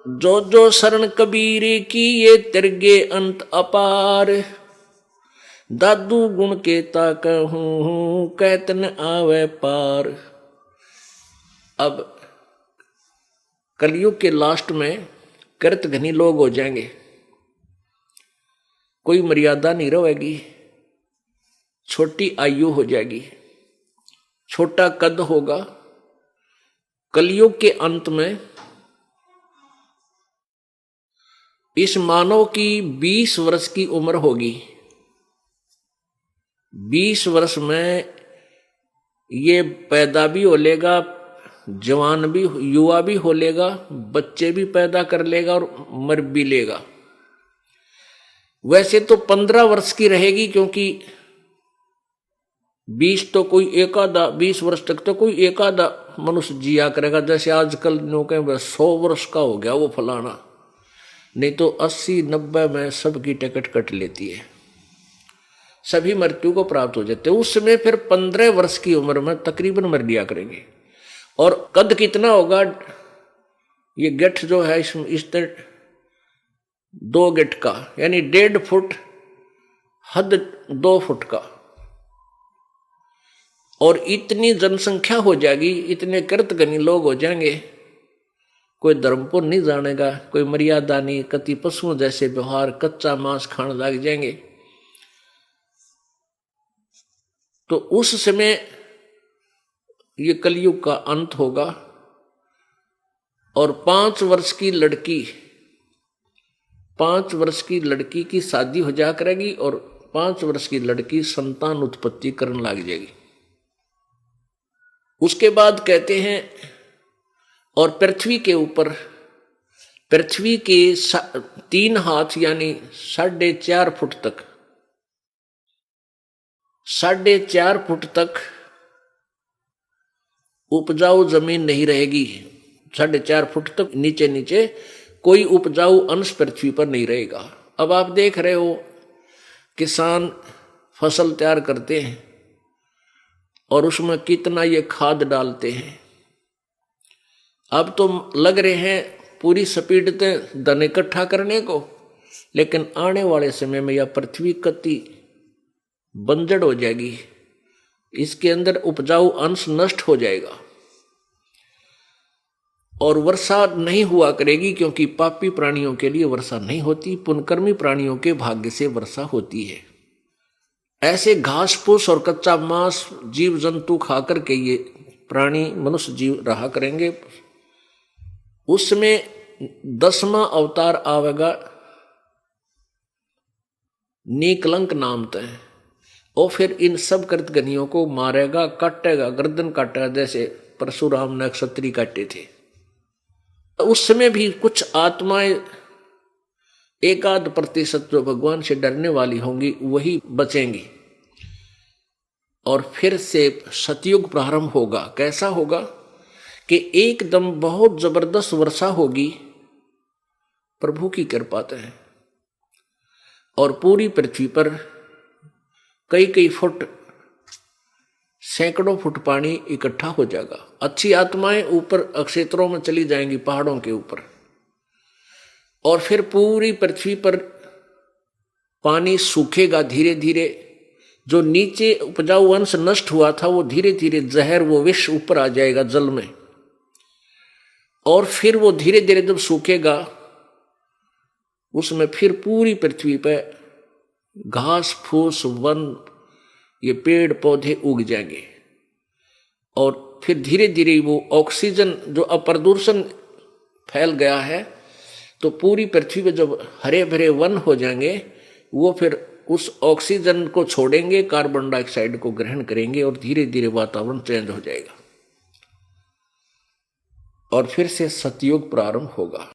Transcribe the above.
जो जो शरण कबीर की ये तिरगे अंत अपार। दादू गुण के कहूं कहत न आवे पार। अब कलयुग के लास्ट में कृत घनी लोग हो जाएंगे, कोई मर्यादा नहीं रहेगी, छोटी आयु हो जाएगी, छोटा कद होगा। कलयुग के अंत में इस मानव की 20 वर्ष की उम्र होगी। 20 वर्ष में ये पैदा भी हो लेगा, जवान भी, युवा भी हो लेगा, बच्चे भी पैदा कर लेगा और मर भी लेगा। वैसे तो 15 वर्ष की रहेगी, क्योंकि 20 तो कोई एक आधा, 20 वर्ष तक तो कोई एक आधा मनुष्य जिया करेगा। जैसे आजकल लोग 100 वर्ष का हो गया वो फलाना, नहीं तो 80-90 में सबकी टिकट कट लेती है, सभी मृत्यु को प्राप्त हो जाते हैं। उस समय फिर 15 वर्ष की उम्र में तकरीबन मर लिया करेंगे। और कद कितना होगा, ये गिट्ठ जो है इस तरह 2 गिट्ठ का, यानी 1.5 फुट, हद 2 फुट का। और इतनी जनसंख्या हो जाएगी, इतने कृतघ्नी लोग हो जाएंगे, कोई धर्म को नहीं जानेगा, कोई मर्यादा नहीं, कति पशुओं जैसे व्यवहार, कच्चा मांस खाने लग जाएंगे। तो उस समय ये कलयुग का अंत होगा। और 5 वर्ष की लड़की, 5 वर्ष की लड़की की शादी हो जा करेगी और 5 वर्ष की लड़की संतान उत्पत्ति करने लग जाएगी। उसके बाद कहते हैं, और पृथ्वी के ऊपर, पृथ्वी के 3 हाथ यानी 4.5 फुट तक, 4.5 फुट तक उपजाऊ जमीन नहीं रहेगी। 4.5 फुट तक नीचे नीचे कोई उपजाऊ अंश पृथ्वी पर नहीं रहेगा। अब आप देख रहे हो, किसान फसल तैयार करते हैं और उसमें कितना ये खाद डालते हैं। अब तो लग रहे हैं पूरी स्पीड से धन इकट्ठा करने को, लेकिन आने वाले समय में यह पृथ्वी कति बंजर हो जाएगी, इसके अंदर उपजाऊ अंश नष्ट हो जाएगा और वर्षा नहीं हुआ करेगी, क्योंकि पापी प्राणियों के लिए वर्षा नहीं होती, पुण्यकर्मी प्राणियों के भाग्य से वर्षा होती है। ऐसे घास फूस और कच्चा मांस जीव जंतु खाकर के ये प्राणी मनुष्य जीव रहा करेंगे। उसमें 10वां अवतार आवेगा नीकलंक नाम तय, और फिर इन सब कृतघ्नियों को मारेगा, काटेगा, गर्दन काटेगा, जैसे परशुराम ने क्षत्रिय काटे थे। उस समय भी कुछ आत्माएं 1-8% जो भगवान से डरने वाली होंगी वही बचेंगी। और फिर से सतयुग प्रारंभ होगा। कैसा होगा कि एकदम बहुत जबरदस्त वर्षा होगी प्रभु की कृपा से, और पूरी पृथ्वी पर कई फुट, सैकड़ों फुट पानी इकट्ठा हो जाएगा। अच्छी आत्माएं ऊपर क्षेत्रों में चली जाएंगी, पहाड़ों के ऊपर, और फिर पूरी पृथ्वी पर पानी सूखेगा धीरे धीरे। जो नीचे उपजाऊ अंश नष्ट हुआ था वो धीरे धीरे जहर, वो विष ऊपर आ जाएगा जल में, और फिर वो धीरे धीरे जब सूखेगा उसमें फिर पूरी पृथ्वी पर घास फूस, वन, ये पेड़ पौधे उग जाएंगे। और फिर धीरे धीरे वो ऑक्सीजन, जो अप्रदूषण फैल गया है, तो पूरी पृथ्वी पे जब हरे भरे वन हो जाएंगे, वो फिर उस ऑक्सीजन को छोड़ेंगे, कार्बन डाइऑक्साइड को ग्रहण करेंगे, और धीरे धीरे वातावरण चेंज हो जाएगा और फिर से सतयुग प्रारंभ होगा।